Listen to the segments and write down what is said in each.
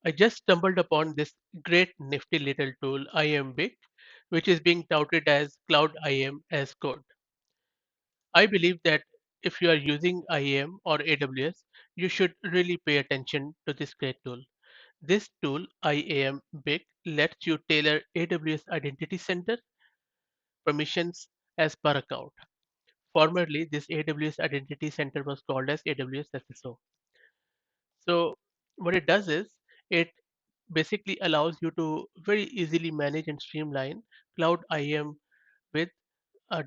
I just stumbled upon this great nifty little tool, IAMbic, which is being touted as Cloud IAM as code. I believe that if you are using IAM or AWS, you should really pay attention to this great tool. This tool, IAMbic, lets you tailor AWS Identity Center permissions as per account. Formerly, this AWS Identity Center was called as AWS SSO. So what it does is it basically allows you to very easily manage and streamline cloud IAM with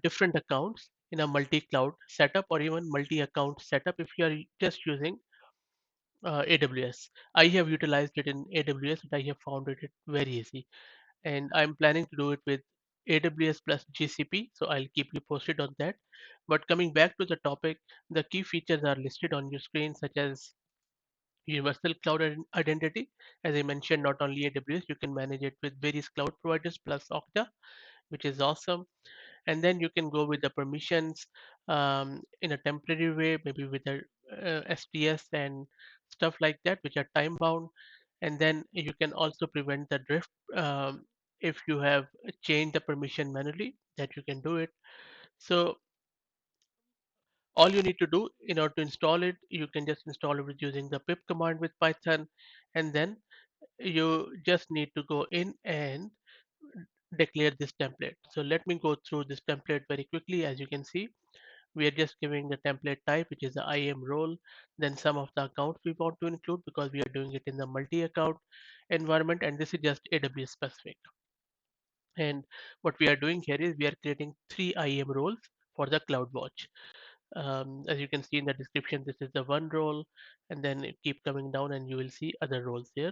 different accounts in a multi-cloud setup or even multi-account setup if you are just using AWS. I have utilized it in AWS and I have found it very easy. And I'm planning to do it with AWS plus GCP, so I'll keep you posted on that. But coming back to the topic, the key features are listed on your screen, such as universal cloud identity. As I mentioned, not only AWS, you can manage it with various cloud providers plus OKTA, which is awesome. And then you can go with the permissions in a temporary way, maybe with a STS and stuff like that, which are time bound. And then you can also prevent the drift if you have changed the permission manually, that you can do it. So all you need to do in order to install it, you can just install it with using the pip command with Python, and then you just need to go in and declare this template. So let me go through this template very quickly. As you can see, we are just giving the template type, which is the IAM role, then some of the accounts we want to include because we are doing it in the multi-account environment, and this is just AWS specific. And what we are doing here is we are creating three IAM roles for the CloudWatch. As you can see in the description, this is the one role, and then it keep coming down and you will see other roles there.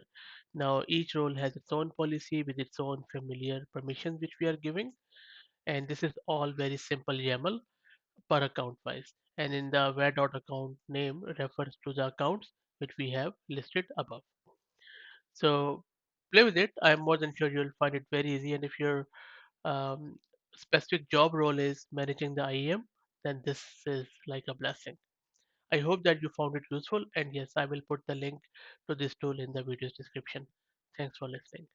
Now each role has its own policy with its own familiar permissions which we are giving, and this is all very simple YAML per account wise. And in the where.account name refers to the accounts which we have listed above. So play with it. I'm more than sure you'll find it very easy. And if your um, specific job role is managing the IAM, then this is like a blessing. I hope that you found it useful. And yes, I will put the link to this tool in the video's description. Thanks for listening.